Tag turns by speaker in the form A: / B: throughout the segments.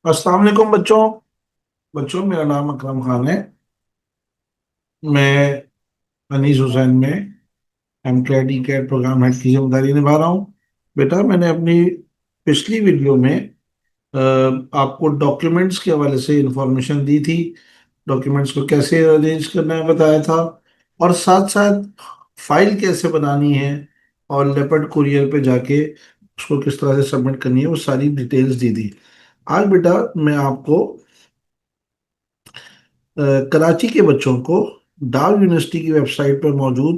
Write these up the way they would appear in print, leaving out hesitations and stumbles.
A: अस्सलाम वालेकुम बच्चों। बच्चों, मेरा नाम अकरम खान है। मैं अनीस हुसैन में MCAT ECAT program head की जिम्मेदारी निभा रहा हूँ। बेटा, मैंने अपनी पिछली वीडियो में आपको डॉक्यूमेंट्स के हवाले से इंफॉर्मेशन दी थी। डॉक्यूमेंट्स को कैसे अरेंज करना है बताया था, और साथ साथ फाइल कैसे बनानी है और लेपर्ड कुरियर पे जाके उसको किस तरह से सबमिट करनी है, वो सारी डिटेल्स दी थी। आज बेटा मैं आपको कराची के बच्चों को डाव यूनिवर्सिटी की वेबसाइट पर मौजूद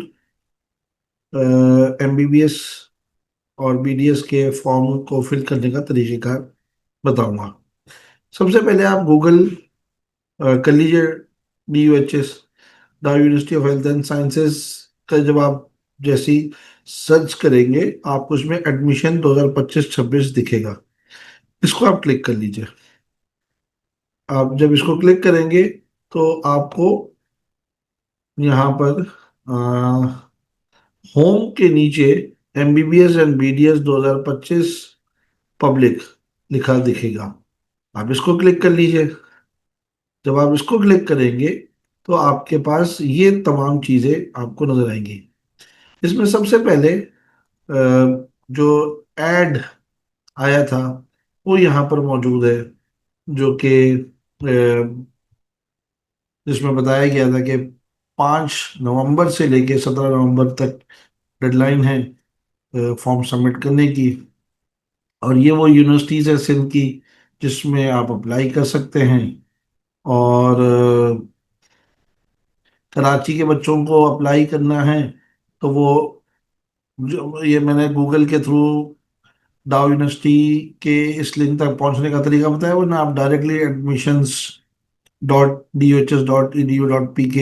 A: एमबीबीएस और बीडीएस के फॉर्म को फिल करने का तरीक़ेकार बताऊंगा। सबसे पहले आप गूगल कर लीजिए DUHS, Dow university of health and sciences का। जब आप जैसी सर्च करेंगे आपको उसमें एडमिशन 2025-26 दिखेगा। इसको आप क्लिक कर लीजिए। आप जब इसको क्लिक करेंगे तो आपको यहाँ पर होम के नीचे एमबीबीएस एंड बीडीएस 2025 पब्लिक लिखा दिखेगा। आप इसको क्लिक कर लीजिए। जब आप इसको क्लिक करेंगे तो आपके पास ये तमाम चीजें आपको नजर आएंगी। इसमें सबसे पहले जो एड आया था वो यहाँ पर मौजूद है, जो कि जिसमें बताया गया था कि 5 नवंबर से लेके 17 नवंबर तक डेडलाइन है फॉर्म सबमिट करने की। और ये वो यूनिवर्सिटीज़ है सिंध की जिसमें आप अप्लाई कर सकते हैं। और कराची के बच्चों को अप्लाई करना है तो वो जो ये मैंने गूगल के थ्रू डाउ यूनिवर्सिटी के इस लिंक तक पहुंचने का तरीका बताया, वो ना आप डायरेक्टली admissions.duhs.edu.pk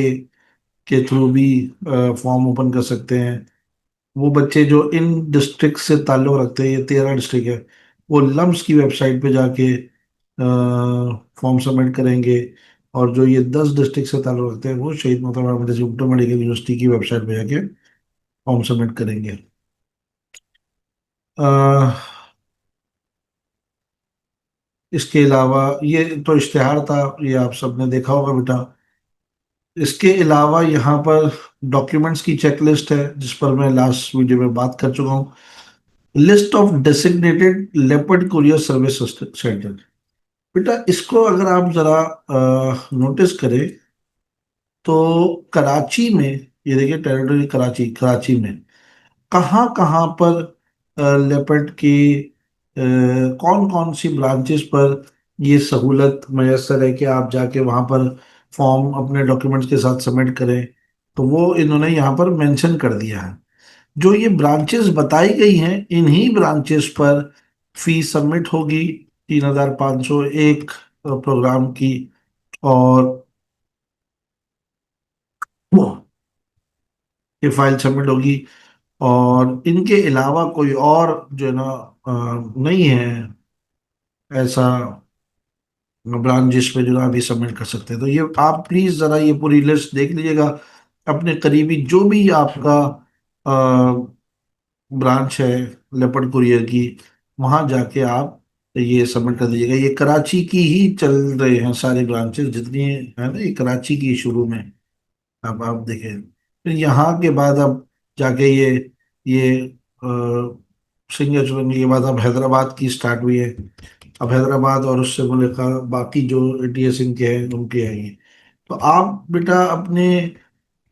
A: के थ्रू भी फॉर्म ओपन कर सकते हैं। वो बच्चे जो इन डिस्ट्रिक्ट से ताल्लुक़ रखते हैं, ये 13 डिस्ट्रिक्ट है, वो लम्स की वेबसाइट पे जाके फॉर्म सबमिट करेंगे। और जो ये 10 डिस्ट्रिक्ट से ताल्लुक़ रखते हैं वो शहीद मोहतरमा अहमद रशीद भुट्टो मेडिकल यूनिवर्सिटी की वेबसाइट पे जाके फॉर्म सबमिट करेंगे। अ, इसके अलावा ये तो इश्तिहार था, ये आप सबने देखा होगा बेटा। इसके अलावा यहाँ पर डॉक्यूमेंट्स की चेकलिस्ट है जिस पर मैं लास्ट वीडियो में बात कर चुका हूँ। List of designated leopard courier service centre. बेटा इसको अगर आप जरा नोटिस करें तो कराची में, ये देखिए टेरिटरी कराची, कराची में कहाँ कहाँ पर लेपर्ड की कौन कौन सी ब्रांचेस पर ये सहूलत मैसर है कि आप जाके वहाँ पर फॉर्म अपने डॉक्यूमेंट्स के साथ सबमिट करें। तो वो इन्होंने यहाँ पर मेंशन कर दिया है। जो ये ब्रांचेस बताई गई हैं इन्हीं ब्रांचेस पर फीस सबमिट होगी, 3,501 प्रोग्राम की। और वो ये फाइल सबमिट होगी। और इनके अलावा कोई और जो है ना नहीं है ऐसा ब्रांच जिसमें जो है अभी सबमिट कर सकते हैं। तो ये आप प्लीज जरा ये पूरी लिस्ट देख लीजिएगा। अपने करीबी जो भी आपका ब्रांच है लेपर्ड कुरियर की, वहां जाके आप ये सबमिट कर दीजिएगा। ये कराची की ही चल रहे हैं सारे ब्रांचेस जितनी है ना, ये कराची की शुरू में। अब आप देखें फिर यहाँ के बाद अब जाके ये सिंगल चुनने के बाद अब हैदराबाद की स्टार्ट हुई है। अब हैदराबाद और उससे मुल्का बाकी जो एटीएस इनके हैं उनके हैं ये। तो आप बेटा अपने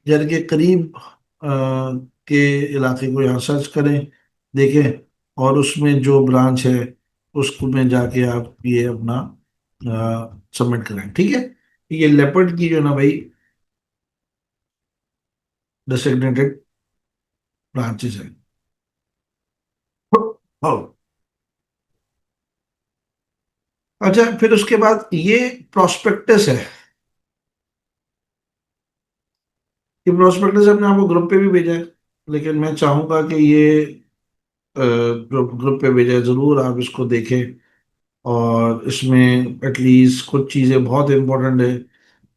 A: घर के करीब के इलाके को यहाँ सर्च करें, देखें, और उसमें जो ब्रांच है उसको में जाके आप ये अपना सबमिट करें, ठीक है। ये लेपर्ड की जो है ना भाई डेसिग्नेटेड ब्रांचेस है। हाँ। अच्छा, फिर उसके बाद ये प्रोस्पेक्टस है। ये प्रोस्पेक्टस हमने आपको ग्रुप पे भी भेजा है, लेकिन मैं चाहूंगा कि ये ग्रुप पे भेजा है, जरूर आप इसको देखें। और इसमें एटलीस्ट कुछ चीज़ें बहुत इंपॉर्टेंट है,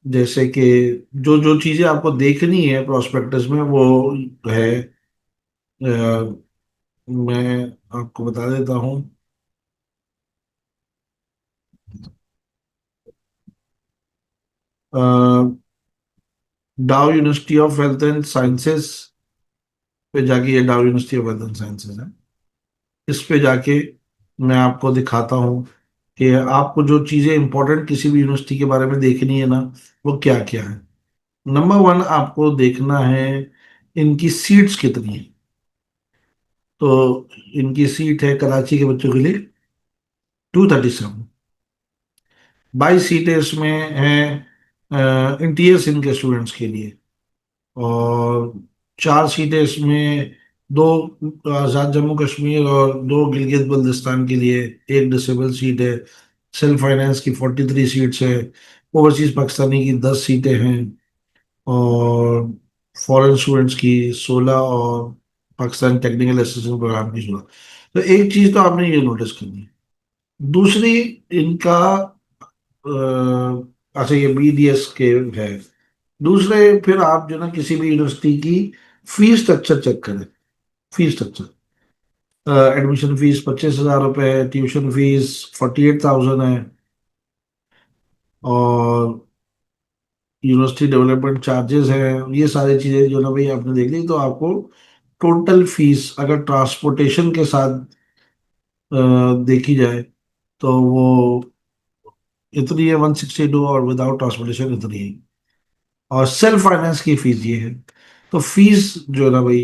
A: जैसे कि जो जो चीज़ें आपको देखनी है प्रोस्पेक्टस में वो है। मैं आपको बता देता हूँ। डाउ University of health and sciences पे जाके, ये डाउ University of health and sciences है, इस पे जाके मैं आपको दिखाता हूँ कि आपको जो चीजें इंपॉर्टेंट किसी भी यूनिवर्सिटी के बारे में देखनी है ना, वो क्या क्या है। नंबर वन, आपको देखना है इनकी सीट्स कितनी है। तो इनकी सीट है कराची के बच्चों के लिए 237। 22 सीटें इसमें हैं इंटीरियर सिंध के स्टूडेंट्स के लिए। और 4 सीटें इसमें, दो आज़ाद जम्मू कश्मीर और दो गिलगित बल्तिस्तान के लिए, एक डिसेबल सीट है। सेल्फ फाइनेंस की 43 सीट्स है। ओवरसीज पाकिस्तानी की 10 सीटें हैं। और फॉरेन स्टूडेंट्स की 16, और पाकिस्तान टेक्निकल असिस्टेंट प्रोग्राम की 16। तो एक चीज तो आपने ये नोटिस करनी है। दूसरी, इनका अच्छा ये BDS के है। दूसरे, फिर आप जो ना किसी भी यूनिवर्सिटी की फीस स्ट्रक्चर चेक करें। फीस स्ट्रक्चर, एडमिशन फीस 25,000 रुपये है, ट्यूशन फीस 48,000 है, और यूनिवर्सिटी डेवलपमेंट चार्जेस हैं। ये सारी चीज़ें जो ना भाई आपने देख ली, तो आपको टोटल फीस अगर ट्रांसपोर्टेशन के साथ देखी जाए तो वो इतनी है 162, और विदाउट ट्रांसपोर्टेशन इतनी है। और सेल्फ फाइनेंस की फीस ये है। तो फीस जो है ना भाई,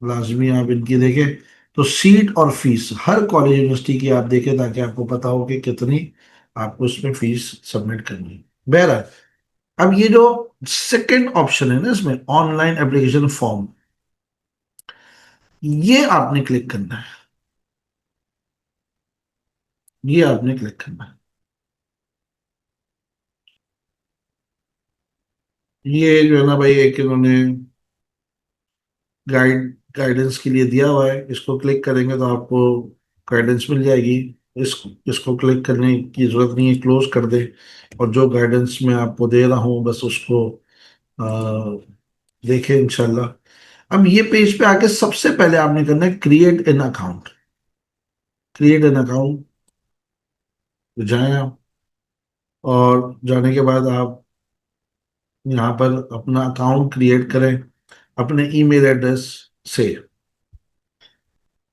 A: लाजमी आप इनकी देखें। तो सीट और फीस हर कॉलेज यूनिवर्सिटी की आप देखें, ताकि आपको पता हो कि कितनी आपको इसमें फीस सबमिट करनी है। बहरहाल, अब ये जो सेकंड ऑप्शन है ना इसमें, ऑनलाइन एप्लीकेशन फॉर्म, ये आपने क्लिक करना है। ये आपने क्लिक करना है। ये जो है ना भाई, एक इन्होंने गाइडेंस के लिए दिया हुआ है। इसको क्लिक करेंगे तो आपको गाइडेंस मिल जाएगी। इस इसको क्लिक करने की जरूरत नहीं है, क्लोज कर दे। और जो गाइडेंस मैं आपको दे रहा हूँ, बस उसको आ, देखें इंशाल्लाह। अब ये पेज पे आके सबसे पहले आपने करना है create an account. Create an account जाएं आप, और जाने के बाद आप यहाँ पर अपना अकाउंट क्रिएट करें अपने ईमेल एड्रेस से।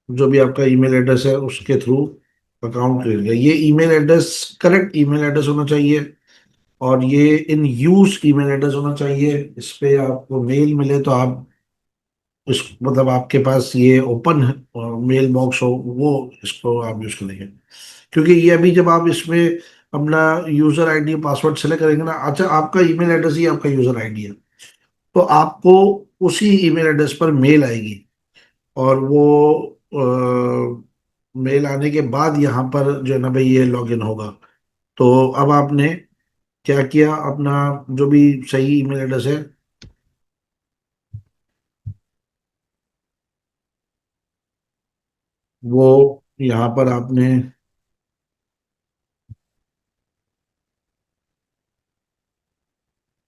A: जो भी आपका ईमेल एड्रेस है उसके थ्रू अकाउंट क्रिएट करें। ये email address correct email address होना चाहिए, और ये इन यूज ईमेल एड्रेस होना चाहिए। इस पे आपको मेल मिले तो आप इस मतलब आपके पास ये ओपन है और मेल बॉक्स हो, वो इसको आप यूज करेंगे। क्योंकि ये अभी जब आप इसमें अपना यूजर आईडी पासवर्ड सेलेक्ट करेंगे ना, अच्छा आपका ईमेल एड्रेस ही आपका यूजर आईडी है, तो आपको उसी ईमेल एड्रेस पर मेल आएगी। और वो मेल आने के बाद यहाँ पर जो है ना भाई ये लॉगिन होगा। तो अब आपने क्या किया, अपना जो भी सही ईमेल एड्रेस है वो यहाँ पर आपने,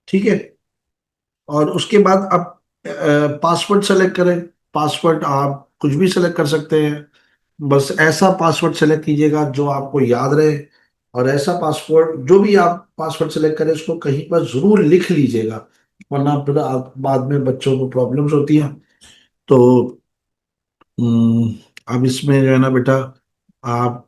A: ठीक है। और उसके बाद आप पासवर्ड सेलेक्ट करें। पासवर्ड आप कुछ भी सेलेक्ट कर सकते हैं। बस ऐसा पासवर्ड सेलेक्ट कीजिएगा जो आपको याद रहे। और ऐसा पासवर्ड, जो भी आप पासवर्ड सेलेक्ट करें, उसको कहीं पर जरूर लिख लीजिएगा, वरना फिर बाद में बच्चों को प्रॉब्लम्स होती हैं। तो अब इसमें जो है ना बेटा, आप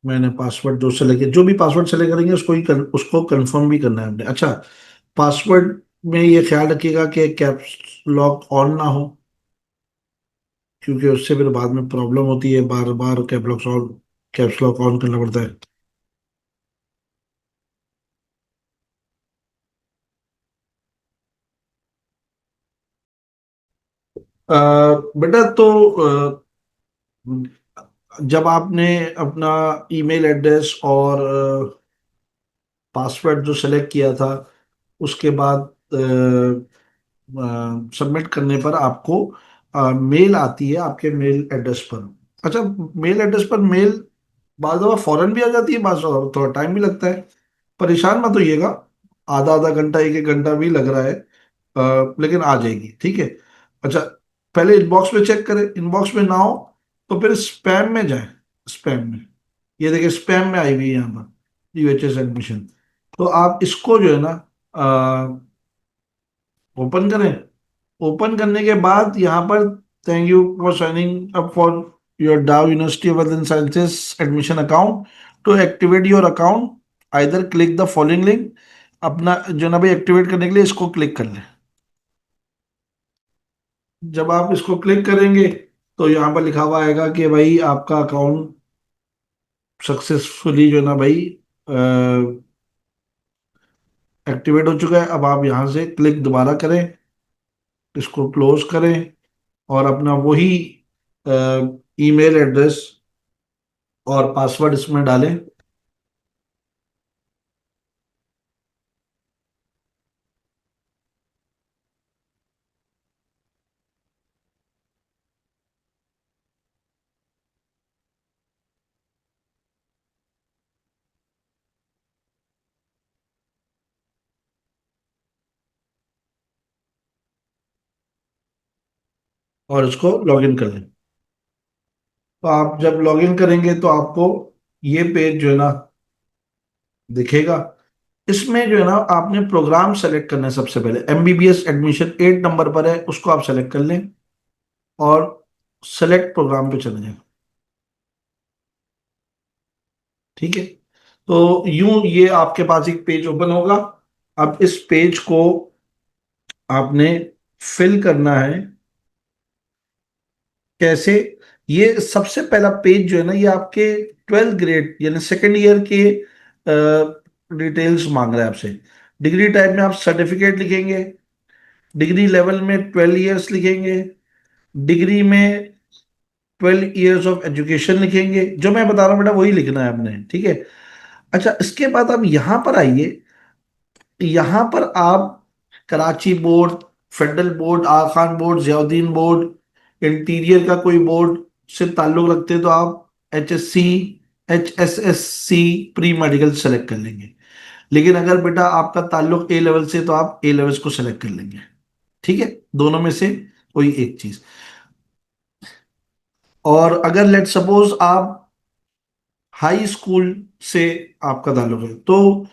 A: मैंने पासवर्ड जो भी पासवर्ड सेलेक्ट करेंगे उसको उसको कंफर्म भी करना है हमने। अच्छा, पासवर्ड में ये ख्याल रखिएगा कि कैप्स लॉक ऑन ना हो, क्योंकि उससे फिर बाद में प्रॉब्लम होती है, बार बार कैप्स लॉक ऑन करना पड़ता है। बेटा तो जब आपने अपना ईमेल एड्रेस और पासवर्ड जो सेलेक्ट किया था, उसके बाद सबमिट करने पर आपको मेल आती है आपके मेल एड्रेस पर। अच्छा, मेल एड्रेस पर मेल बाज़ दफ़ा फौरन भी आ जाती है, बाज़ दफ़ा थोड़ा टाइम भी लगता है। परेशान मत होइएगा, आधा आधा घंटा एक एक घंटा भी लग रहा है, लेकिन आ जाएगी, ठीक है। अच्छा, पहले इनबॉक्स में चेक करें, इनबॉक्स में ना हो तो फिर स्पैम में जाए। स्पैम में, ये देखिए स्पैम में आई हुई है यहाँ पर, यूएचएस एडमिशन। तो आप इसको जो है ना ओपन करें। ओपन करने के बाद यहाँ पर thank you for signing up for your Dow University of health and Sciences admission account. To activate your account either click the following link. अपना जो ना भाई एक्टिवेट करने के लिए इसको क्लिक कर लें। जब आप इसको क्लिक करेंगे तो यहाँ पर लिखा हुआ आएगा कि भाई आपका अकाउंट सक्सेसफुली जो है ना भाई एक्टिवेट हो चुका है। अब आप यहाँ से क्लिक दोबारा करें, इसको क्लोज करें और अपना वही ईमेल एड्रेस और पासवर्ड इसमें डालें। और इसको लॉगिन कर लें। तो आप जब लॉगिन करेंगे तो आपको ये पेज जो है ना दिखेगा। इसमें जो है ना आपने प्रोग्राम सेलेक्ट करना है। सबसे पहले एमबीबीएस एडमिशन 8 नंबर पर है, उसको आप सेलेक्ट कर लें और सेलेक्ट प्रोग्राम पे चले जाएं। ठीक है, तो यूं ये आपके पास एक पेज ओपन होगा। अब इस पेज को आपने फिल करना है। कैसे? ये सबसे पहला पेज जो है ना ये आपके 12th ग्रेड यानी सेकेंड ईयर के डिटेल्स मांग रहा है आपसे। डिग्री टाइप में आप सर्टिफिकेट लिखेंगे, डिग्री लेवल में 12 इयर्स लिखेंगे, डिग्री में 12 इयर्स ऑफ एजुकेशन लिखेंगे। जो मैं बता रहा हूँ बेटा वही लिखना है आपने, ठीक है। अच्छा, इसके बाद आप यहां पर आइए। यहां पर आप Karachi board, Federal Board, Aga Khan board, Ziauddin board, interior का कोई बोर्ड से ताल्लुक रखते हैं तो आप HSC, HSSC pre medical select कर लेंगे। लेकिन अगर बेटा आपका ताल्लुक ए लेवल से तो आप ए लेवल्स को सेलेक्ट कर लेंगे। ठीक है, दोनों में से कोई एक चीज। और अगर लेट सपोज आप हाई स्कूल से आपका ताल्लुक है तो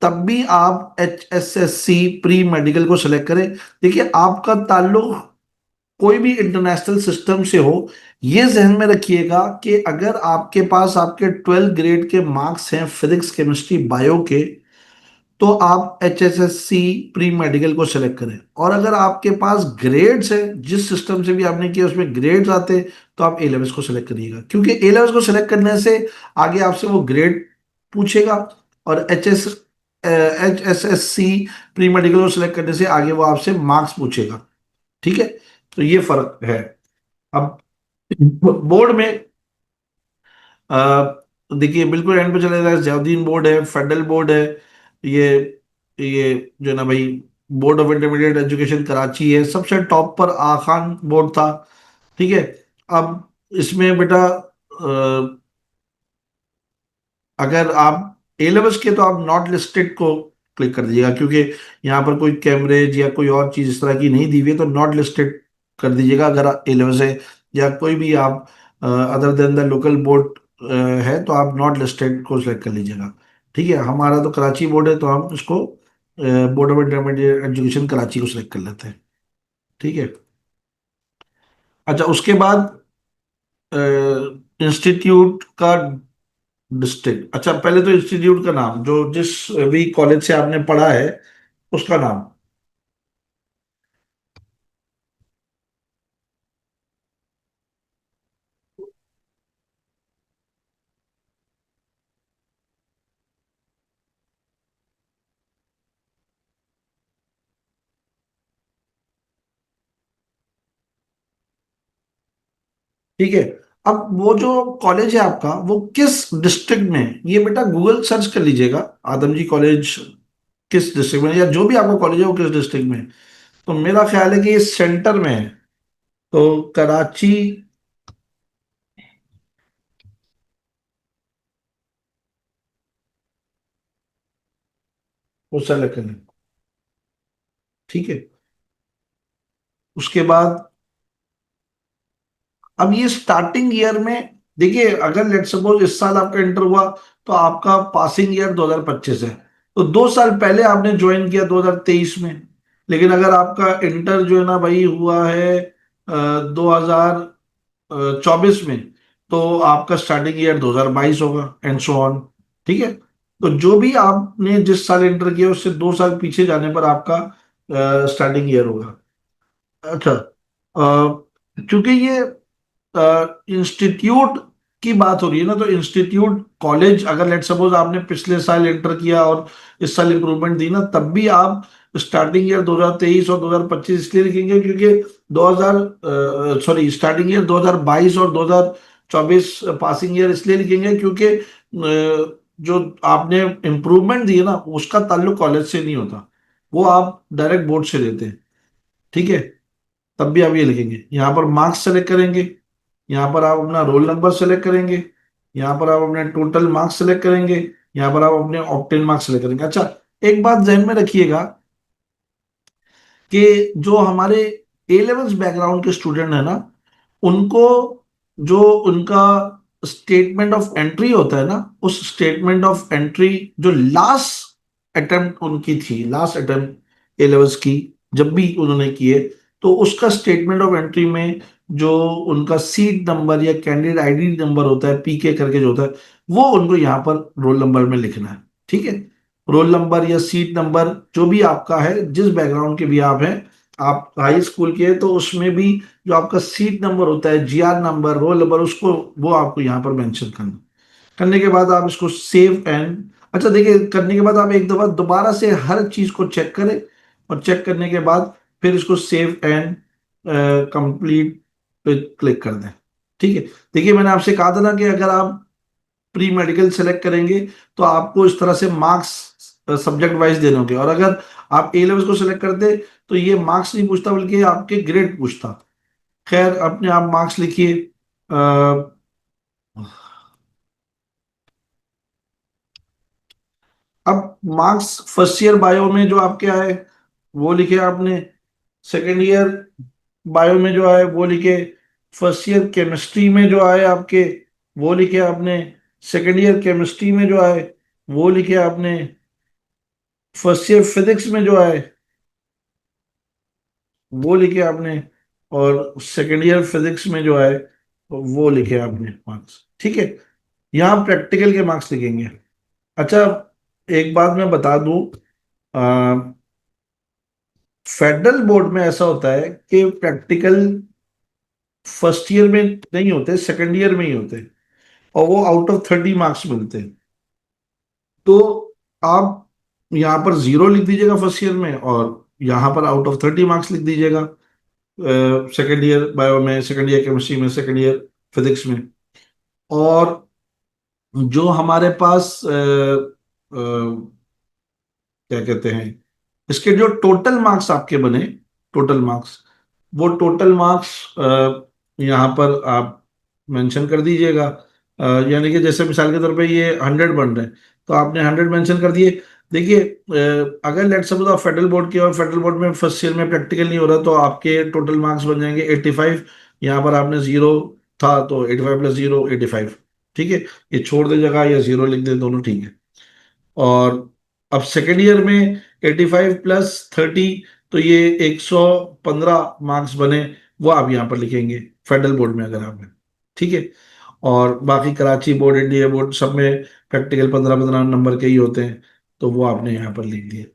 A: तब भी आप HSSC प्री मेडिकल को सेलेक्ट करें। देखिए आपका ताल्लुक कोई भी इंटरनेशनल सिस्टम से हो, ये जहन में रखिएगा कि अगर आपके पास आपके 12th ग्रेड के मार्क्स हैं फिजिक्स केमिस्ट्री बायो के तो आप HSSC प्री मेडिकल को सेलेक्ट करें। और अगर आपके पास ग्रेड्स हैं, जिस सिस्टम से भी आपने किया उसमें ग्रेड्स आते हैं, तो आप ए लेवल्स को सेलेक्ट करिएगा। क्योंकि ए लेवल्स को सेलेक्ट करने से आगे आपसे वो ग्रेड पूछेगा और HSSC प्री मेडिकल को सिलेक्ट करने से आगे वो आपसे मार्क्स पूछेगा। ठीक है, तो ये फर्क है। अब बोर्ड में देखिए बिल्कुल एंड पे चले जाए, जयाउद्दीन बोर्ड है, फेडरल बोर्ड है। ये ये जो है ना भाई board of intermediate education Karachi है। सबसे टॉप पर आखान बोर्ड था। ठीक है, अब इसमें बेटा अगर आप ए लेवल्स के तो आप नॉट लिस्टेड को क्लिक कर दीजिएगा, क्योंकि यहाँ पर कोई कैमरेज या कोई और चीज इस तरह की नहीं दी हुई है, तो नॉट लिस्टेड कर दीजिएगा। अगर ए लेवल्स है या कोई भी आप other than the local board है तो आप नॉट लिस्टेड को सिलेक्ट कर लीजिएगा। ठीक है, हमारा तो कराची बोर्ड है तो हम इसको board of intermediate education Karachi को सिलेक्ट कर लेते हैं। ठीक है। अच्छा, उसके बाद इंस्टीट्यूट का डिस्ट्रिक्ट। अच्छा, पहले तो इंस्टीट्यूट का नाम, जो जिस भी कॉलेज से आपने पढ़ा है उसका नाम। ठीक है, अब वो जो कॉलेज है आपका वो किस डिस्ट्रिक्ट में है, ये बेटा गूगल सर्च कर लीजिएगा। आदम जी कॉलेज किस डिस्ट्रिक्ट में है, या जो भी आपका कॉलेज है वो किस डिस्ट्रिक्ट में है। तो मेरा ख्याल है कि ये सेंटर में है, तो कराची को सेलेक्ट करें। ठीक है, उसके बाद अब ये स्टार्टिंग ईयर में देखिए, अगर लेट सपोज इस साल आपका इंटर हुआ तो आपका पासिंग ईयर 2025 है, तो 2 साल पहले आपने ज्वाइन किया 2023 में। लेकिन अगर आपका इंटर जो है ना भाई हुआ है 2024 में, तो आपका स्टार्टिंग ईयर 2022 होगा एंड सो ऑन। ठीक है, तो जो भी आपने जिस साल इंटर किया उससे 2 साल पीछे जाने पर आपका स्टार्टिंग ईयर होगा। अच्छा, क्योंकि ये इंस्टीट्यूट की बात हो रही है ना, तो इंस्टीट्यूट कॉलेज अगर लेट सपोज आपने पिछले साल इंटर किया और इस साल इंप्रूवमेंट दी ना, तब भी आप स्टार्टिंग ईयर 2023 और 2025 इसलिए लिखेंगे क्योंकि 2000 सॉरी स्टार्टिंग ईयर 2022 और 2024 पासिंग ईयर इसलिए लिखेंगे क्योंकि जो आपने इम्प्रूवमेंट दी है ना उसका ताल्लुक कॉलेज से नहीं होता, वो आप डायरेक्ट बोर्ड से देते हैं। ठीक है, तब भी आप ये लिखेंगे। यहाँ पर मार्क्स सेलेक्ट करेंगे, यहाँ पर आप अपना रोल नंबर सेलेक्ट करेंगे, यहाँ पर आप अपने टोटल मार्क्स सेलेक्ट करेंगे, यहाँ पर आप अपने ऑप्टेन मार्क्स सेलेक्ट करेंगे। अच्छा, एक बात ध्यान में रखिएगा कि जो हमारे ए लेवल्स बैकग्राउंड के स्टूडेंट है ना, उनको जो उनका स्टेटमेंट ऑफ एंट्री होता है ना, उस स्टेटमेंट ऑफ एंट्री जो लास्ट अटेम्प्ट उनकी थी, लास्ट अटेम्प्ट ए लेवल्स की जब भी उन्होंने किए, तो उसका स्टेटमेंट ऑफ एंट्री में जो उनका सीट नंबर या कैंडिडेट आईडी नंबर होता है, पीके करके जो होता है, वो उनको यहाँ पर रोल नंबर में लिखना है। ठीक है, रोल नंबर या सीट नंबर जो भी आपका है, जिस बैकग्राउंड के भी आप हैं, आप हाई स्कूल के हैं, तो उसमें भी जो आपका सीट नंबर होता है, जीआर नंबर, रोल नंबर, उसको वो आपको यहाँ पर मेंशन करना। करने के बाद आप इसको सेव एंड, अच्छा देखिए, करने के बाद आप एक दफा दोबारा से हर चीज को चेक करें, और चेक करने के बाद फिर इसको सेव एंड कंप्लीट पे क्लिक कर दें। ठीक है, देखिए मैंने आपसे कहा था ना कि अगर आप प्री मेडिकल सेलेक्ट करेंगे तो आपको इस तरह से मार्क्स सब्जेक्ट वाइज देने होंगे, और अगर आप ए लेवल्स को सेलेक्ट करते तो ये मार्क्स नहीं पूछता बल्कि आपके ग्रेड पूछता। खैर, अपने आप मार्क्स लिखिए। अ, अब मार्क्स फर्स्ट ईयर बायो में जो आपके आए वो लिखे आपने, सेकेंड ईयर बायो में जो आए वो लिखे, फर्स्ट ईयर केमिस्ट्री में जो आए आपके वो लिखे आपने, सेकेंड ईयर केमिस्ट्री में जो आए वो लिखे आपने, फर्स्ट ईयर फिजिक्स में जो आए वो लिखे आपने, और सेकेंड ईयर फिजिक्स में जो आए वो लिखे आपने मार्क्स। ठीक है, यहाँ प्रैक्टिकल के मार्क्स लिखेंगे। अच्छा, एक बात मैं बता दूं, फेडरल बोर्ड में ऐसा होता है कि प्रैक्टिकल फर्स्ट ईयर में नहीं होते, सेकंड ईयर में ही होते, और वो आउट ऑफ 30 मार्क्स मिलते हैं। तो आप यहाँ पर 0 लिख दीजिएगा फर्स्ट ईयर में, और यहाँ पर आउट ऑफ 30 मार्क्स लिख दीजिएगा सेकेंड ईयर बायो में, सेकेंड ईयर केमिस्ट्री में, सेकेंड ईयर फिजिक्स में। और जो हमारे पास क्या कहते हैं, इसके जो टोटल मार्क्स आपके बने, टोटल मार्क्स, वो टोटल मार्क्स यहाँ पर आप मेंशन कर दीजिएगा। यानी कि जैसे मिसाल के तौर पे ये 100 बन रहे हैं, तो आपने 100 मेंशन कर दिए। देखिए, अगर लेट सपोज आप फेडरल बोर्ड के और फेडरल बोर्ड में फर्स्ट ईयर में प्रैक्टिकल नहीं हो रहा, तो आपके टोटल मार्क्स बन जाएंगे 85। यहाँ पर आपने 0 था तो 85 प्लस 0 85। ठीक है, ये छोड़ दे जगह या 0 लिख दे, दोनों ठीक है। और अब सेकेंड ईयर में 85 प्लस 30, तो ये 115 मार्क्स बने, वो आप यहाँ पर लिखेंगे फेडरल बोर्ड में अगर आप हैं। ठीक है, और बाकी कराची बोर्ड, इंडिया बोर्ड, सब में प्रैक्टिकल 15-15 नंबर के ही होते हैं, तो वो आपने यहाँ पर लिख दिए।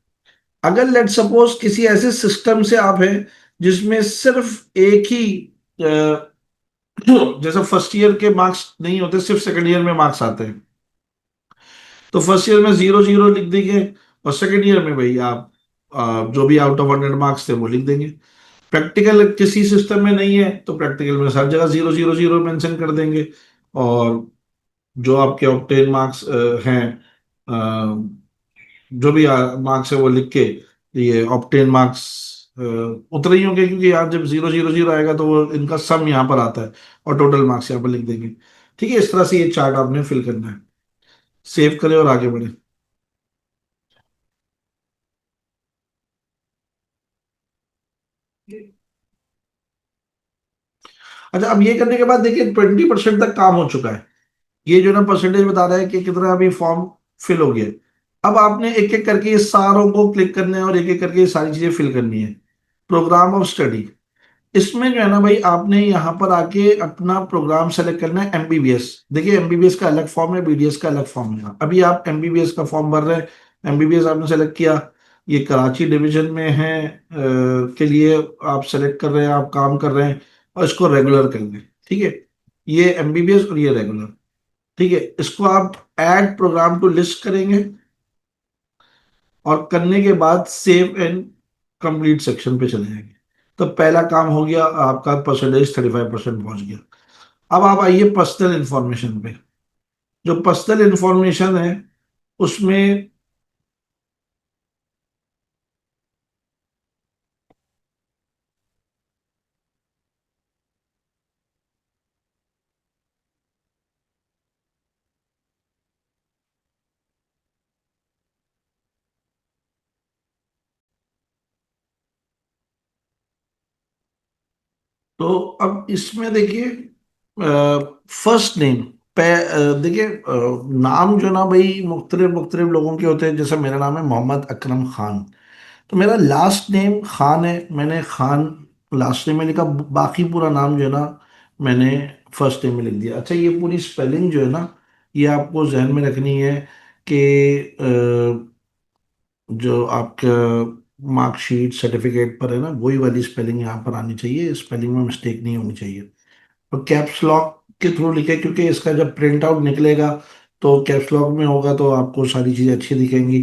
A: अगर लेट सपोज किसी ऐसे सिस्टम से आप हैं जिसमें सिर्फ एक ही जैसे फर्स्ट ईयर के मार्क्स नहीं होते, सिर्फ सेकंड ईयर में मार्क्स आते हैं, तो फर्स्ट ईयर में 0-0 लिख देंगे, और सेकंड ईयर में भाई आप जो भी आउट ऑफ 100 मार्क्स थे वो लिख देंगे। प्रैक्टिकल किसी सिस्टम में नहीं है तो प्रैक्टिकल में हर जगह 0-0-0 मेंशन कर देंगे, और जो आपके ऑक्टेन मार्क्स हैं, जो भी मार्क्स है वो लिख के, ये ऑक्टेन मार्क्स उतने ही होंगे, क्योंकि यार जब 0-0-0 आएगा तो वो इनका सम यहाँ पर आता है, और टोटल मार्क्स यहाँ पर लिख देंगे। ठीक है, इस तरह से ये चार्ट आपने फिल करना है। सेव करें और आगे बढ़े। अच्छा, अब ये करने के बाद देखिए 20% तक काम हो चुका है। ये जो ना परसेंटेज बता रहा है कि कितना अभी फॉर्म फिल हो गया है। अब आपने एक एक करके ये सारों को क्लिक करना है और एक एक करके ये सारी चीजें फिल करनी है। प्रोग्राम ऑफ स्टडी, इसमें जो है ना भाई, आपने यहाँ पर आके अपना प्रोग्राम सेलेक्ट करना है एमबीबीएस। देखिए एमबीबीएस का अलग फॉर्म है, बीडीएस का अलग फॉर्म है। अभी आप एमबीबीएस का फॉर्म भर रहे हैं, एमबीबीएस आपने सेलेक्ट किया, ये कराची डिवीजन में है, के लिए आप सेलेक्ट कर रहे हैं, आप काम कर रहे हैं, और इसको रेगुलर कर लें। ठीक है, ये एमबीबीएस और ये रेगुलर। ठीक है, इसको आप ऐड प्रोग्राम टू लिस्ट करेंगे, और करने के बाद सेव एंड कंप्लीट सेक्शन पे चले जाएंगे। तो पहला काम हो गया, आपका परसेंटेज 35% पहुंच गया। अब आप आइए पर्सनल इंफॉर्मेशन पे। जो पर्सनल इंफॉर्मेशन है उसमें, तो अब इसमें देखिए फर्स्ट नेम, देखिए नाम जो ना भाई मुख्तलिफ मुख्तलिफ लोगों के होते हैं। जैसे मेरा नाम है मोहम्मद अकरम खान, तो मेरा लास्ट नेम खान है, मैंने खान लास्ट नेम में लिखा, बाकी पूरा नाम जो है ना मैंने फर्स्ट नेम में लिख दिया। अच्छा, ये पूरी स्पेलिंग जो है ना, ये आपको जहन में रखनी है कि जो आपका मार्कशीट सर्टिफिकेट पर है ना, वही वाली स्पेलिंग यहाँ पर आनी चाहिए, स्पेलिंग में मिस्टेक नहीं होनी चाहिए। और कैप्स लॉक के थ्रू लिखे, क्योंकि इसका जब प्रिंट आउट निकलेगा तो कैप्स लॉक में होगा, तो आपको सारी चीज़ें अच्छी दिखेंगी।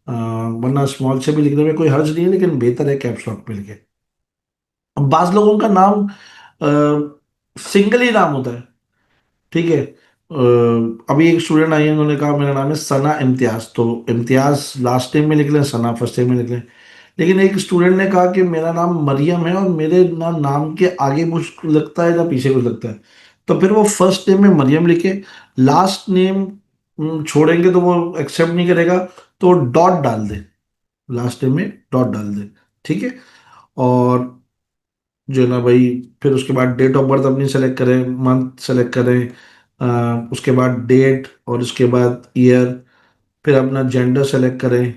A: वरना स्मॉल से भी लिखने में कोई हर्ज नहीं है, लेकिन बेहतर है कैप्स लॉक में लिखे। अब बाज लोगों का नाम सिंगल ही नाम होता है। ठीक है, अभी एक स्टूडेंट आई है, उन्होंने कहा मेरा नाम है सना इम्तियाज, तो इम्तियाज लास्ट नेम में लिख लें, सना फर्स्ट नेम में लिख लें। लेकिन एक स्टूडेंट ने कहा कि मेरा नाम मरियम है, और मेरे ना नाम के आगे कुछ लगता है ना पीछे कुछ लगता है, तो फिर वो फर्स्ट नेम में मरियम लिखे, लास्ट नेम छोड़ेंगे तो वो एक्सेप्ट नहीं करेगा, तो डॉट डाल दे, लास्ट नेम में डॉट डाल दे। ठीक है, और जो है ना भाई, फिर उसके बाद डेट ऑफ बर्थ अपनी सेलेक्ट करें, मंथ सेलेक्ट करें, उसके बाद डेट, और उसके बाद ईयर, फिर अपना जेंडर सेलेक्ट करें,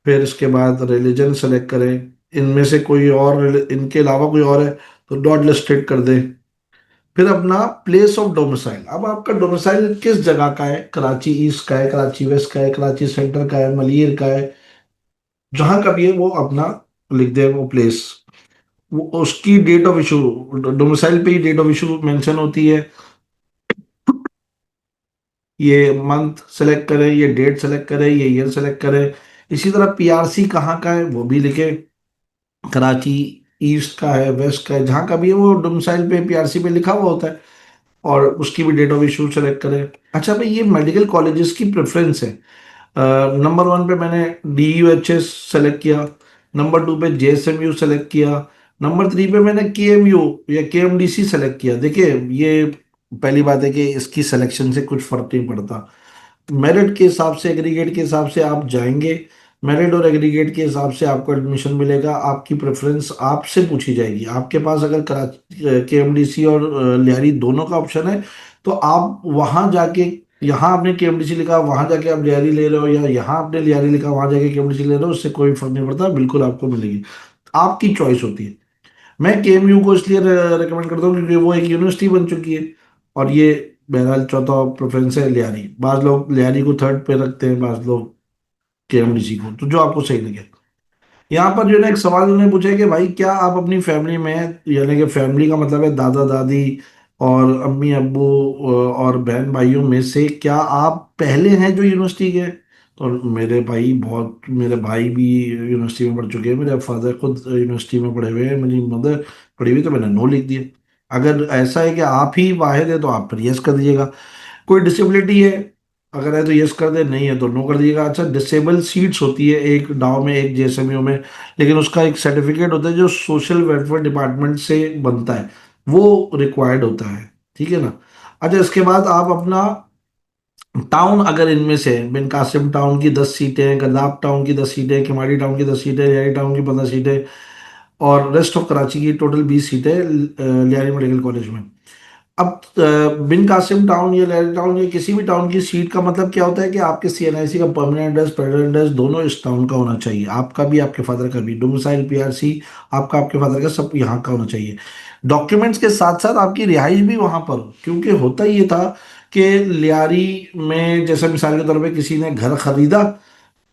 A: फिर इसके बाद रिलीजन सेलेक्ट करें। इनमें से कोई और, इनके अलावा कोई और है तो डॉट लिस्टेड कर दें। फिर अपना प्लेस ऑफ डोमिसाइल, अब आपका डोमिसाइल किस जगह का है, कराची ईस्ट का है, कराची वेस्ट का है, कराची सेंटर का है, मलिर का है, जहां का भी है वो अपना लिख दे वो प्लेस। वो उसकी डेट ऑफ इशू, डोमिसाइल पे ही डेट ऑफ इशू मेंशन होती है। ये मंथ सेलेक्ट करें, ये डेट सेलेक्ट करें, ये ईयर सेलेक्ट करें। इसी तरह पीआरसी कहाँ का है वो भी लिखे, कराची ईस्ट का है, वेस्ट का है, जहाँ का भी है वो डोमिसाइल पे पीआरसी पे लिखा हुआ होता है, और उसकी भी डेट ऑफ इशू सेलेक्ट करें। अच्छा भाई, ये मेडिकल कॉलेजेस की प्रेफरेंस है। नंबर वन पे मैंने D U H S select किया, नंबर टू पे J S M U select किया, नंबर थ्री पे मैंने के एम यू या के एम डी सी सेलेक्ट किया। देखिए ये पहली बात है कि इसकी सिलेक्शन से कुछ फर्क नहीं पड़ता, मेरिट के हिसाब से, एग्रीगेट के हिसाब से आप जाएंगे, मेरिट और एग्रीगेट के हिसाब से आपको एडमिशन मिलेगा। आपकी प्रेफरेंस आपसे पूछी जाएगी। आपके पास अगर कराची केएमडीसी और लियारी दोनों का ऑप्शन है, तो आप वहां जाके, यहाँ आपने केएमडीसी लिखा वहां जाके आप लियारी ले रहे हो, या यहाँ आपने लियारी लिखा वहां जाके केएमडीसी ले रहे हो, उससे कोई फर्क नहीं पड़ता, बिल्कुल आपको मिलेगी। आपकी चॉइस होती है। मैं केएमयू को इसलिए रेकमेंड करता हूँ क्योंकि वो एक यूनिवर्सिटी बन चुकी है, और ये बहरहाल चौथा प्रेफरेंस है लियारी। बाज लोग लियारी को थर्ड पे रखते हैं, बाज लोग केएमडीसी को, तो जो आपको सही लगे। यहाँ पर जो है ना एक सवाल उन्होंने पूछा है कि भाई क्या आप अपनी फैमिली में, यानी कि फैमिली का मतलब है दादा दादी और अम्मी अब्बू और बहन भाइयों में से, क्या आप पहले हैं जो यूनिवर्सिटी गए? तो मेरे भाई बहुत, मेरे भाई भी यूनिवर्सिटी में पढ़ चुके हैं, मेरे फादर खुद यूनिवर्सिटी में पढ़े हुए हैं, मेरी मदर पढ़ी हुई, तो मैंने नो लिख दिया। अगर ऐसा है कि आप ही वाहिद है तो आप फिर यस कर दीजिएगा। कोई डिसेबिलिटी है, अगर है तो यस कर दे, नहीं है तो नो कर दीजिएगा। अच्छा, डिसेबल सीट्स होती है एक डाव में, एक जेएसएमयू में, लेकिन उसका एक सर्टिफिकेट होता है जो सोशल वेलफेयर डिपार्टमेंट से बनता है, वो रिक्वायर्ड होता है। ठीक है ना। अच्छा, इसके बाद आप अपना टाउन, अगर इनमें से बिन कासिम टाउन की 10 सीटें, गद्दाफ टाउन की 10 सीटें, किमाड़ी टाउन की 10 सीटें, लियारी टाउन की 15 सीटें, और रेस्ट ऑफ कराची की टोटल 20 सीटें लियारी मेडिकल कॉलेज में। अब बिन कासिम टाउन या लहरी टाउन या किसी भी टाउन की सीट का मतलब क्या होता है कि आपके सीएनआईसी का परमानेंट एड्रेस, प्रेजेंट एड्रेस दोनों इस टाउन का होना चाहिए, आपका भी आपके फादर का भी, डोमिसाइल पीआरसी आपका आपके फादर का सब यहाँ का होना चाहिए। डॉक्यूमेंट्स के साथ साथ आपकी रिहाइश भी वहां पर हो, क्योंकि होता ये था कि लियारी में जैसे मिसाल के तौर पे किसी ने घर खरीदा,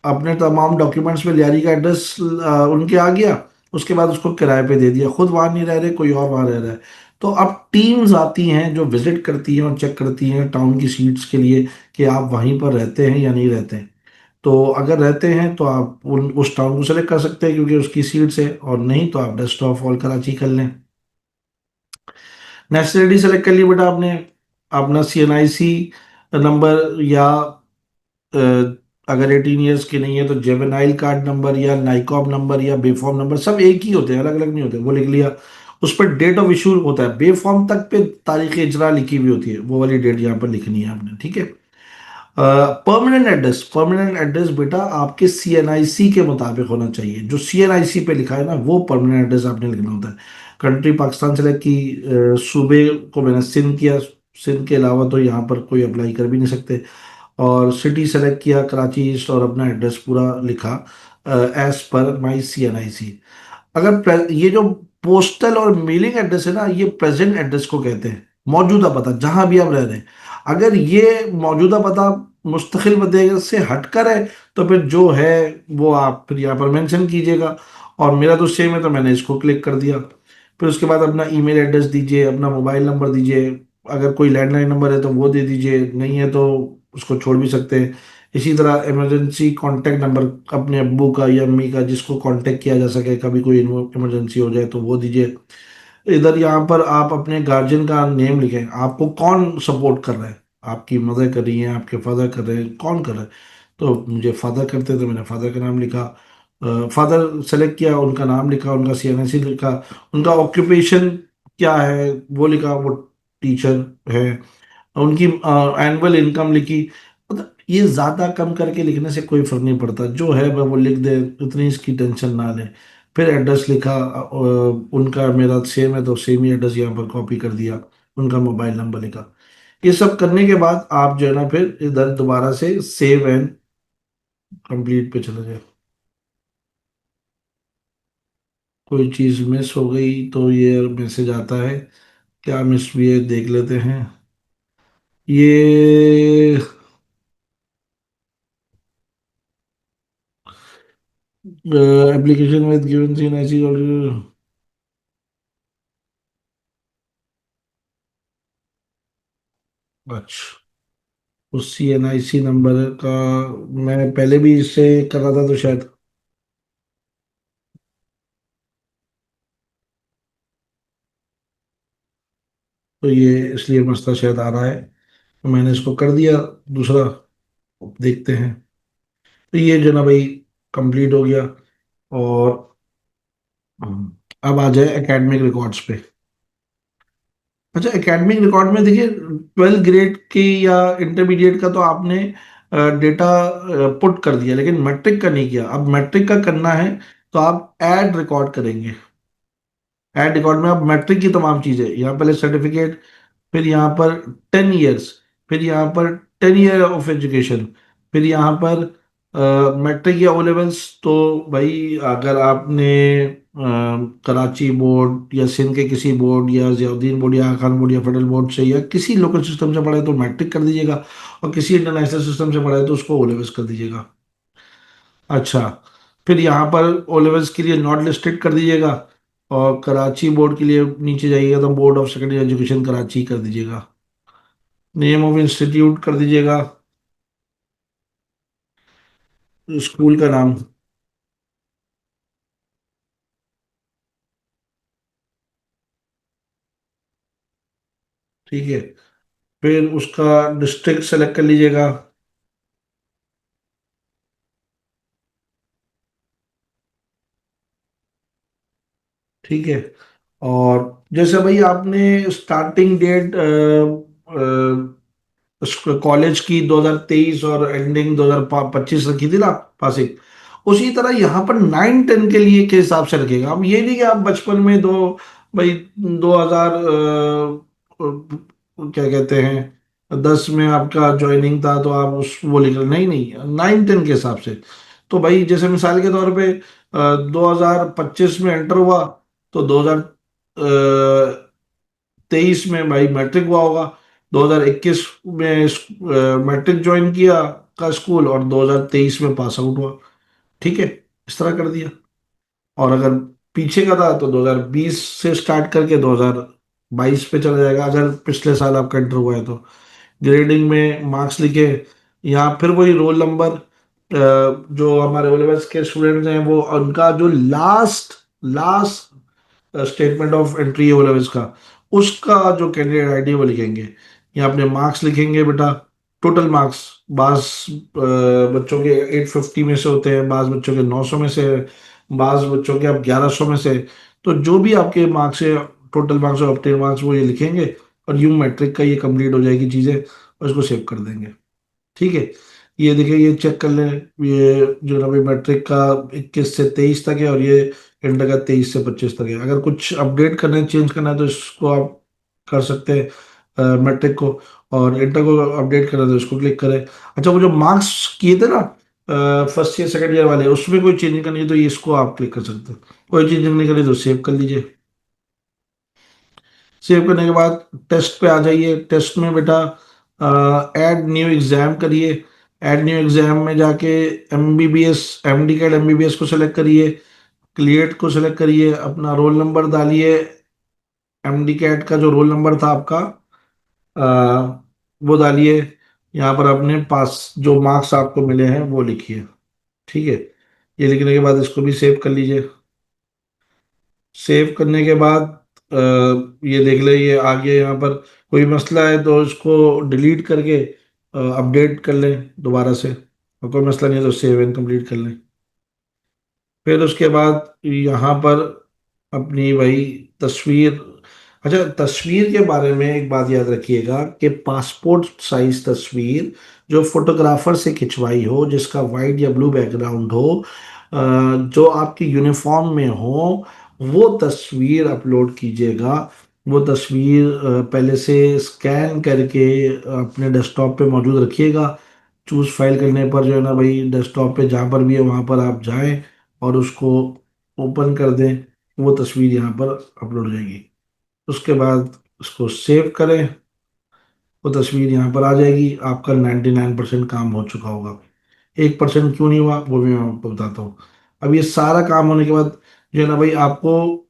A: अपने तमाम डॉक्यूमेंट्स में लियारी का एड्रेस उनके आ गया, उसके बाद उसको किराए पे दे दिया, खुद वहां नहीं रह रहे, कोई और वहां रह रहा है। तो अब टीम्स आती हैं जो विजिट करती हैं और चेक करती हैं टाउन की सीट्स के लिए कि आप वहीं पर रहते हैं या नहीं रहते हैं। तो अगर रहते हैं तो आप उस टाउन को सेलेक्ट कर सकते हैं क्योंकि उसकी सीट्स है, और नहीं तो आप बेस्ट ऑफ ऑल कराची कर लें। नेशनलिटी सेलेक्ट कर ली बेटा आपने, अपना सीएनआईसी नंबर, या अ, अगर 18 ईयर्स की नहीं है तो जेवेनाइल कार्ड नंबर या नाइकॉब नंबर या बेफॉर्म नंबर, सब एक ही होते हैं, अलग अलग नहीं होते, वो लिख लिया। उस पर डेट ऑफ इशू होता है, बेफॉर्म तक पे तारीख इजरा लिखी हुई होती है, वो वाली डेट यहाँ पर लिखनी है आपने, ठीक है। परमानेंट एड्रेस, परमानेंट एड्रेस बेटा आपके सीएनआईसी के मुताबिक होना चाहिए, जो सीएनआईसी पे लिखा है ना वो परमानेंट एड्रेस आपने लिखना होता है। कंट्री पाकिस्तान सेलेक्ट की, सूबे को मैंने सिंध किया, सिंध के अलावा तो यहाँ पर कोई अप्लाई कर भी नहीं सकते। और सिटी सेलेक्ट किया कराची ईस्ट, और अपना एड्रेस पूरा लिखा एज पर माई सीएनआईसी। अगर ये जो पोस्टल और मेलिंग एड्रेस है ना, ये प्रेजेंट एड्रेस को कहते हैं, मौजूदा पता जहां भी आप रह रहे हैं। अगर ये मौजूदा पता मुस्तकिल पते से हटकर है तो फिर जो है वो आप फिर यहाँ पर मेंशन कीजिएगा। और मेरा तो सेम है तो मैंने इसको क्लिक कर दिया। फिर उसके बाद अपना ईमेल एड्रेस दीजिए, अपना मोबाइल नंबर दीजिए, अगर कोई लैंडलाइन नंबर है तो वो दे दीजिए, नहीं है तो उसको छोड़ भी सकते हैं। इसी तरह इमरजेंसी कांटेक्ट नंबर अपने अब्बू का या अम्मी का, जिसको कांटेक्ट किया जा सके कभी कोई इमरजेंसी हो जाए तो वो दीजिए। इधर यहाँ पर आप अपने गार्जियन का नेम लिखें, आपको कौन सपोर्ट कर रहा है, आपकी मदर कर रही है, आपके फादर कर रहे हैं, कौन कर रहा है। तो मुझे फादर करते तो मैंने फादर का नाम लिखा, फादर सेलेक्ट किया, उनका नाम लिखा, उनका सीएनआईसी लिखा, उनका ऑक्यूपेशन क्या है वो लिखा, वो टीचर है, उनकी एनुअल इनकम लिखी। मतलब ये ज्यादा कम करके लिखने से कोई फर्क नहीं पड़ता, जो है वह वो लिख दे, इतनी इसकी टेंशन ना ले। फिर एड्रेस लिखा, उनका मेरा सेम है तो सेम ही एड्रेस यहाँ पर कॉपी कर दिया, उनका मोबाइल नंबर लिखा। ये सब करने के बाद आप जो है ना फिर इधर दोबारा से सेव एंड कंप्लीट पे चले जाए। कोई चीज मिस हो गई तो ये मैसेज आता है, क्या मिस हुई है देख लेते हैं। ये एप्लीकेशन विद गिवन सीन ऐसी, अच्छा, उस सीएनआईसी नंबर का मैं पहले भी इससे कर रहा था तो शायद, तो ये इसलिए मसला शायद आ रहा है, तो मैंने इसको कर दिया दूसरा। देखते हैं। तो ये जो ना भाई कंप्लीट हो गया। और अब आ जाए एकेडमिक रिकॉर्ड्स पे। अच्छा, एकेडमिक रिकॉर्ड में देखिए, 12th ग्रेड की या इंटरमीडिएट का तो आपने डेटा पुट कर दिया, लेकिन मैट्रिक का नहीं किया। अब मैट्रिक का करना है तो आप ऐड रिकॉर्ड करेंगे। ऐड रिकॉर्ड में आप मैट्रिक की तमाम चीजें, यहाँ पहले सर्टिफिकेट, फिर यहाँ पर 10 ईयर्स, फिर यहाँ पर 10 ईयर ऑफ एजुकेशन, फिर यहाँ पर मैट्रिक या ओ लेवल्स। तो भाई अगर आपने कराची बोर्ड या सिंध के किसी बोर्ड या जियाउद्दीन बोर्ड या खान बोर्ड या फेडरल बोर्ड से या किसी लोकल सिस्टम से पढ़ा है तो मैट्रिक कर दीजिएगा, और किसी इंटरनेशनल सिस्टम से पढ़ा है तो उसको ओ लेवल्स कर दीजिएगा। अच्छा, फिर यहाँ पर ओ लेवल्स के लिए नॉट लिस्टेड कर दीजिएगा, और कराची बोर्ड के लिए नीचे जाइएगा तो board of secondary education Karachi कर दीजिएगा। नेम ऑफ इंस्टीट्यूट कर दीजिएगा, स्कूल का नाम, ठीक है। फिर उसका डिस्ट्रिक्ट सेलेक्ट कर लीजिएगा, ठीक है। और जैसे भाई आपने स्टार्टिंग डेट कॉलेज की 2023 और एंडिंग 2025 रखी थी ना, पासिंग, उसी तरह यहाँ पर 9-10 के लिए के हिसाब से रखेगा। अब ये नहीं कि आप बचपन में दो, भाई 2000 क्या कहते हैं 10 में आपका ज्वाइनिंग था तो आप उस वो लिख रहे, नहीं नहीं 9-10 के हिसाब से। तो भाई जैसे मिसाल के तौर पे 2025 में एंटर हुआ, तो 2023 में भाई मैट्रिक हुआ होगा, 2021 में मैट्रिक ज्वाइन किया का स्कूल, और 2023 में पास आउट हुआ। ठीक है, इस तरह कर दिया। और अगर पीछे का था तो 2020 से स्टार्ट करके 2022 पे चला जाएगा, अगर पिछले साल आपका इंटर हुआ है तो। ग्रेडिंग में मार्क्स लिखे, या फिर वही रोल नंबर, जो हमारे ओलेवल्स के स्टूडेंट्स हैं वो उनका जो last last statement of entry है ओ लेवल्स का, उसका जो कैंडिडेट आईडी वो लिखेंगे। या अपने मार्क्स लिखेंगे बेटा, टोटल मार्क्स। बास बच्चों के 850 में से होते हैं, बास बच्चों के 900 में से, बास बच्चों के आप 1100 में से। तो जो भी आपके मार्क्स है, टोटल मार्क्स और ऑप्टेन मार्क्स, वो ये लिखेंगे। और यूं मैट्रिक का ये कंप्लीट हो जाएगी चीज़ें, और इसको सेव कर देंगे। ठीक है, ये देखिए, ये चेक कर लें। ये जो ना भाई मैट्रिक का 21 से 23 तक है, और ये इंटर का 23 से 25 तक है। अगर कुछ अपडेट करना है, चेंज करना है, तो इसको आप कर सकते हैं मैट्रिक को। और इंटर को अपडेट करना है तो इसको क्लिक करें। अच्छा, वो जो मार्क्स किए थे ना फर्स्ट ईयर सेकंड ईयर वाले, उसमें कोई चेंज करनी है तो ये इसको आप क्लिक कर सकते हैं। कोई चेंज नहीं करनी तो सेव कर लीजिए। सेव करने के बाद टेस्ट पे आ जाइए। टेस्ट में बेटा ऐड न्यू एग्जाम करिए। ऐड न्यू एग्जाम में जाके एमबीबीएस, एमडी कैट एमबीबीएस को सेलेक्ट करिए। क्लिएट को सेलेक्ट करिए, अपना रोल नंबर डालिए। एमडी कैट का जो रोल नंबर था आपका वो डालिए। यहाँ पर अपने पास जो मार्क्स आपको मिले हैं वो लिखिए। ठीक है, ये लिखने के बाद इसको भी सेव कर लीजिए। सेव करने के बाद ये देख ले, ये आ गया। यहाँ पर कोई मसला है तो इसको डिलीट करके अपडेट कर लें दोबारा से, और कोई मसला नहीं है तो सेव एंड कंप्लीट कर लें। फिर उसके बाद यहाँ पर अपनी वही तस्वीर। अच्छा, तस्वीर के बारे में एक बात याद रखिएगा कि पासपोर्ट साइज तस्वीर जो फोटोग्राफर से खिंचवाई हो, जिसका वाइट या ब्लू बैकग्राउंड हो, जो आपकी यूनिफॉर्म में हो, वो तस्वीर अपलोड कीजिएगा। वो तस्वीर पहले से स्कैन करके अपने डेस्कटॉप पे मौजूद रखिएगा। चूज फाइल करने पर जो है ना भाई, डेस्कटॉप पे जहाँ पर भी है वहाँ पर आप जाएं और उसको ओपन कर दें। वो तस्वीर यहाँ पर अपलोड हो जाएगी। उसके बाद उसको सेव करें, वो तस्वीर यहाँ पर आ जाएगी। आपका 99% काम हो चुका होगा। 1% क्यों नहीं हुआ वो भी मैं आपको बताता हूँ। अब ये सारा काम होने के बाद जो है ना भाई, आपको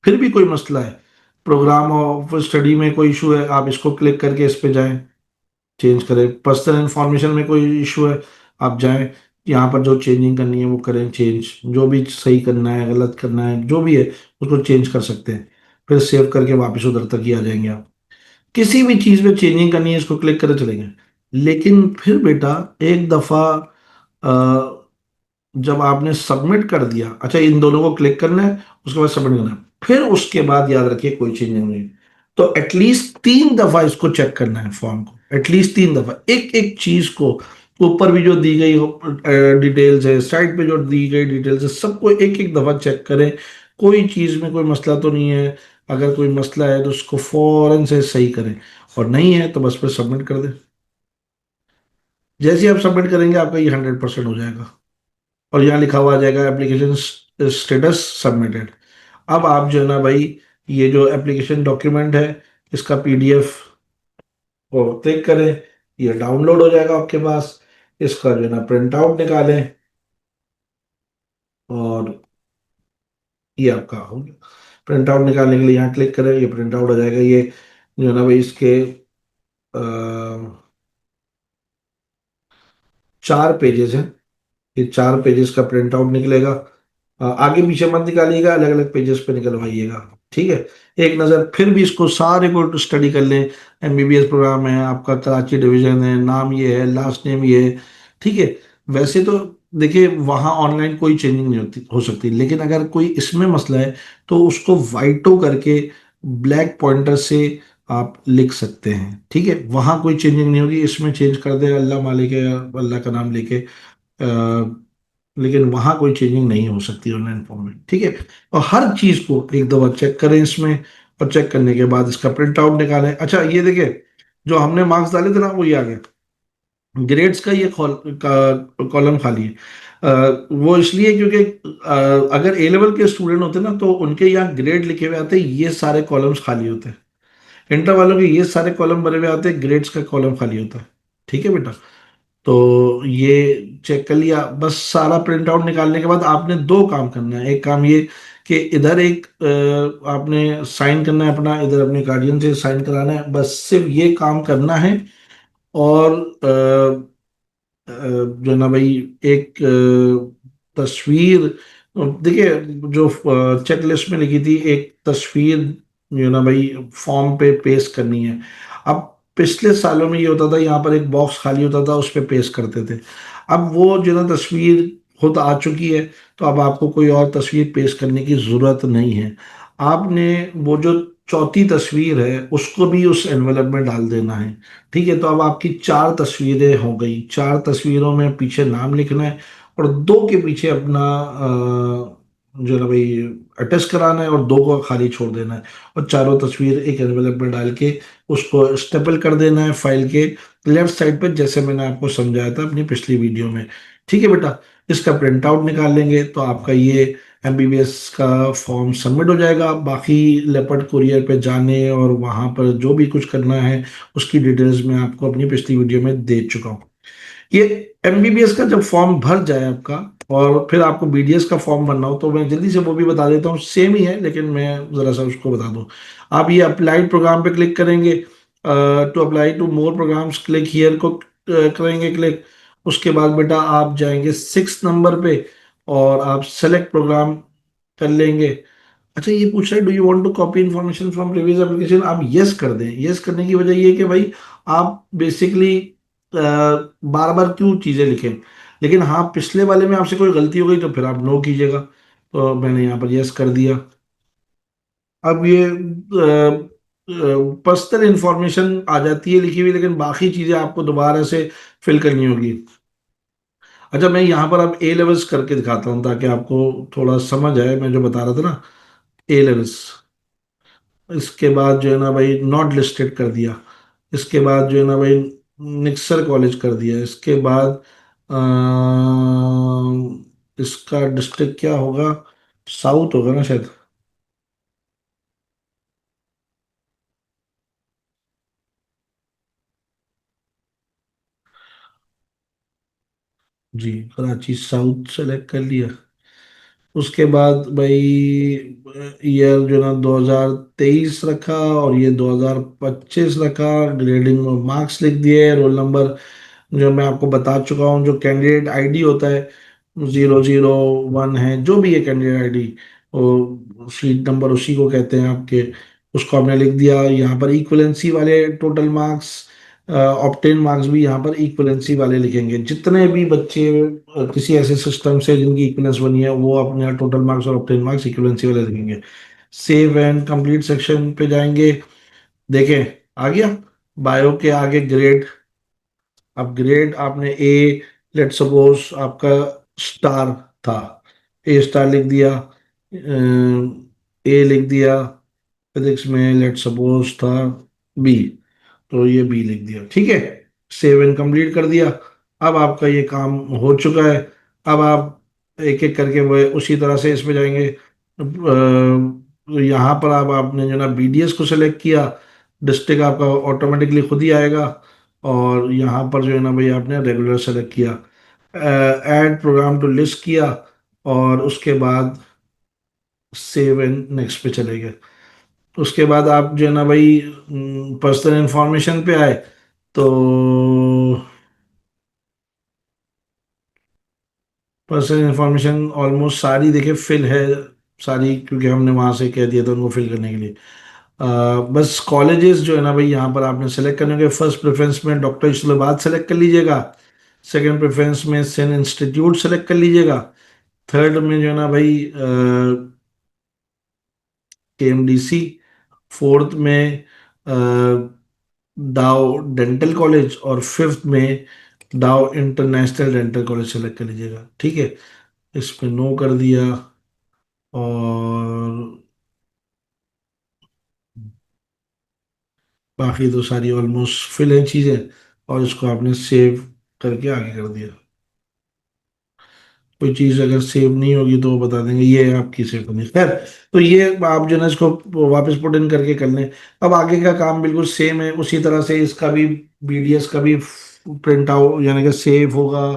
A: फिर भी कोई मसला है, प्रोग्राम ऑफ स्टडी में कोई इशू है, आप इसको क्लिक करके इस पे जाएं, चेंज करें। पर्सनल इंफॉर्मेशन में कोई इशू है, आप जाएं, यहाँ पर जो चेंजिंग करनी है वो करें। चेंज जो भी सही करना है, गलत करना है, जो भी है उसको चेंज कर सकते हैं। फिर सेव करके वापस उधर तक ही आ जाएंगे आप। किसी भी चीज़ में चेंजिंग करनी है, इसको क्लिक करके चलेंगे। लेकिन फिर बेटा, एक दफ़ा जब आपने सबमिट कर दिया, अच्छा इन दोनों को क्लिक करना है, उसके बाद सबमिट करना है, फिर उसके बाद याद रखिए कोई चेंजिंग नहीं है। तो एटलीस्ट 3 दफा इसको चेक करना है, फॉर्म को एटलीस्ट 3 दफा, एक एक चीज को। ऊपर भी जो दी गई डिटेल्स है, साइड पे जो दी गई डिटेल्स है, सबको एक एक दफा चेक करें। कोई चीज में कोई मसला तो नहीं है। अगर कोई मसला है तो उसको फौरन से सही करें, और नहीं है तो बस फिर सबमिट कर दें। जैसे ही आप सबमिट करेंगे आपका ये 100% हो जाएगा, और यहाँ लिखा हुआ आ जाएगा एप्लीकेशन स्टेटस सबमिटेड। अब आप जो है ना भाई, ये जो एप्लीकेशन डॉक्यूमेंट है, इसका पीडीएफ को क्लिक करें, ये डाउनलोड हो जाएगा आपके पास। इसका जो है ना प्रिंट आउट निकालें, और ये आपका हो गया। प्रिंट आउट निकालने के लिए यहाँ क्लिक करें, ये प्रिंट आउट हो जाएगा। ये जो है ना भाई, इसके 4 पेजेस हैं। ये 4 पेजेस का प्रिंट आउट निकलेगा। आगे पीछे मत निकालिएगा, अलग अलग पेजेस पे निकलवाइएगा। ठीक है, एक नज़र फिर भी इसको सारे को स्टडी कर लें। एमबीबीएस प्रोग्राम है आपका, कराची डिवीजन है, नाम ये है, लास्ट नेम ये है। ठीक है, वैसे तो देखिए वहाँ ऑनलाइन कोई चेंजिंग नहीं होती हो सकती, लेकिन अगर कोई इसमें मसला है तो उसको वाइटो करके ब्लैक पॉइंटर से आप लिख सकते हैं। ठीक है, वहाँ कोई चेंजिंग नहीं होगी, इसमें चेंज कर दे अल्लाह मालिक है, अल्लाह का नाम लेके। लेकिन वहां कोई चेंजिंग नहीं हो सकती ऑनलाइन फॉर्म में। ठीक है, और हर चीज को एक दफा चेक करें इसमें, और चेक करने के बाद इसका प्रिंट आउट निकालें। अच्छा ये देखिए, जो हमने मार्क्स डाले थे ना वो ये आ गया। ग्रेड्स का ये कॉलम खाली है। वो इसलिए क्योंकि अगर ए लेवल के स्टूडेंट होते ना तो उनके यहाँ ग्रेड लिखे हुए आते, ये सारे कॉलम्स खाली होते हैं। इंटर वालों के ये सारे कॉलम भरे हुए आते हैं, ग्रेड्स का कॉलम खाली होता है। ठीक है बेटा। तो ये चेक कर लिया, बस सारा प्रिंट आउट निकालने के बाद आपने दो काम करना है। एक काम ये कि इधर एक आपने साइन करना है अपना, इधर अपने गार्डियन से साइन कराना है, बस सिर्फ ये काम करना है। और जो है ना भाई, एक तस्वीर, देखिए जो चेक लिस्ट में लिखी थी, एक तस्वीर जो है ना भाई फॉर्म पे पेस्ट करनी है। अब पिछले सालों में ये होता था, यहाँ पर एक बॉक्स खाली होता था, उस पे पेस्ट करते थे। अब वो जो है ना तस्वीर खुद आ चुकी है, तो अब आपको कोई और तस्वीर पेस्ट करने की जरूरत नहीं है। आपने वो जो चौथी तस्वीर है उसको भी उस एनवेलप में डाल देना है। ठीक है, तो अब आपकी चार तस्वीरें हो गई। चार तस्वीरों में पीछे नाम लिखना है, और दो के पीछे अपना जो है ना भाई अटैच कराना है, और दो को खाली छोड़ देना है। और चारों तस्वीर एक एनवेलप में डाल के उसको स्टेपल कर देना है फाइल के लेफ्ट साइड पे, जैसे मैंने आपको समझाया था अपनी पिछली वीडियो में। ठीक है बेटा। इसका प्रिंट आउट निकाल लेंगे तो आपका ये एमबीबीएस का फॉर्म सबमिट हो जाएगा। बाकी लेपर्ड कुरियर पे जाने और वहां पर जो भी कुछ करना है उसकी डिटेल्स मैं आपको अपनी पिछली वीडियो में दे चुका हूँ। ये एमबीबीएस का जब फॉर्म भर जाए आपका, और फिर आपको बीडीएस का फॉर्म भरना हो, तो मैं जल्दी से वो भी बता देता हूँ, सेम ही है लेकिन मैं जरा सा उसको बता दूं। आप ये अप्लाइड प्रोग्राम पे क्लिक करेंगे, to apply to more programs click here को करेंगे क्लिक। उसके बाद बेटा आप जाएंगे 6 नंबर पे, और आप सेलेक्ट प्रोग्राम कर लेंगे। अच्छा ये पूछ रहा है, do you want to copy information from previous application? आप यस कर दें। यस करने की वजह ये है कि भाई आप बेसिकली बार बार क्यों चीजें लिखें। लेकिन हाँ, पिछले वाले में आपसे कोई गलती हो गई तो फिर आप नो कीजिएगा। तो मैंने यहाँ पर यस कर दिया। अब ये पर्सनल इंफॉर्मेशन आ जाती है लिखी हुई, लेकिन बाकी चीजें आपको दोबारा से फिल करनी होगी। अच्छा मैं यहाँ पर अब ए लेवल्स करके दिखाता हूँ ताकि आपको थोड़ा समझ आए, मैं जो बता रहा था ना, ए लेवल्स। इसके बाद जो है ना भाई नॉट लिस्टेड कर दिया। इसके बाद जो है ना भाई निक्सर कॉलेज कर दिया। इसके बाद इसका डिस्ट्रिक्ट क्या होगा, साउथ होगा ना शायद। जी, कराची साउथ सेलेक्ट कर लिया। उसके बाद भाई ईयर जो ना 2023 रखा, और ये 2025 रखा। ग्रेडिंग में मार्क्स लिख दिए, रोल नंबर जो मैं आपको बता चुका हूँ, जो कैंडिडेट आईडी होता है 001 है, जो भी है कैंडिडेट आईडी, वो सीट नंबर उसी को कहते हैं आपके। उसको आपने लिख दिया। यहाँ पर इक्वलेंसी वाले टोटल मार्क्स, ऑप्टेन मार्क्स भी यहाँ पर इक्वलेंसी वाले लिखेंगे। जितने भी बच्चे किसी ऐसे सिस्टम से जिनकी इक्वलेंस बनी है, वो अपने यहाँ टोटल मार्क्स और ऑप्टेन मार्क्स इक्वलेंसी वाले लिखेंगे। सेव एंड कंप्लीट सेक्शन पे जाएंगे। देखें, आ गया बायो के आगे ग्रेड। अब ग्रेड आपने ए, लेट सपोज आपका स्टार था, ए स्टार लिख दिया। ए लिख दिया। फिजिक्स में लेट सपोज था बी, तो ये बी लिख दिया। ठीक है, सेव एंड कंप्लीट कर दिया। अब आपका ये काम हो चुका है। अब आप एक एक करके वो उसी तरह से इसमें जाएंगे। यहाँ पर अब आपने जो ना बीडीएस को सेलेक्ट किया, डिस्ट्रिक्ट आपका ऑटोमेटिकली खुद ही आएगा। और यहाँ पर जो है ना भाई आपने रेगुलर सेलेक्ट किया, ऐड प्रोग्राम टू लिस्ट किया, और उसके बाद सेव एंड नेक्स्ट पे चले गए। उसके बाद आप जो है ना भाई पर्सनल इंफॉर्मेशन पे आए, तो पर्सनल इंफॉर्मेशन ऑलमोस्ट सारी देखिए फिल है सारी, क्योंकि हमने वहां से कह दिया था उनको फिल करने के लिए। बस कॉलेजेस जो है ना भाई यहाँ पर आपने सेलेक्ट करने के, फर्स्ट प्रेफरेंस में डॉक्टर इस्लामाबाद सेलेक्ट कर लीजिएगा। सेकंड प्रेफरेंस में सेन इंस्टीट्यूट सेलेक्ट कर लीजिएगा। थर्ड में जो है ना भाई केएमडीसी। फोर्थ में डाउ डेंटल कॉलेज, और फिफ्थ में डाउ इंटरनेशनल डेंटल कॉलेज सेलेक्ट कर लीजिएगा। ठीक है, इस पे नो कर दिया। और बाकी तो सारी ऑलमोस्ट फिल है चीज़ें, और इसको आपने सेव करके आगे कर दिया। कोई चीज़ अगर सेव नहीं होगी तो वो बता देंगे ये आपकी सेव करनी है। खैर, तो ये आप जो है ना इसको वापस पुट इन करके कर लें। अब आगे का काम बिल्कुल सेम है, उसी तरह से इसका भी बीडीएस का भी प्रिंट आउट यानी कि सेव होगा,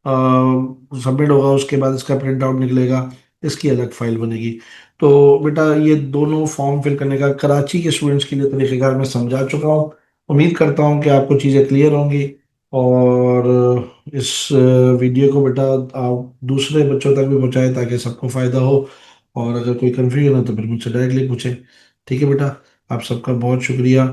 A: सबमिट होगा, उसके बाद इसका प्रिंट आउट निकलेगा, इसकी अलग फाइल बनेगी। तो बेटा ये दोनों फॉर्म फिल करने का कराची के स्टूडेंट्स के लिए तरीक़ेकार मैं समझा चुका हूँ। उम्मीद करता हूँ कि आपको चीज़ें क्लियर होंगी, और इस वीडियो को बेटा आप दूसरे बच्चों तक भी पहुँचाएं ताकि सबको फ़ायदा हो। और अगर कोई कन्फ्यूजन है तो फिर मुझसे डायरेक्टली पूछें। ठीक है बेटा, आप सबका बहुत शुक्रिया।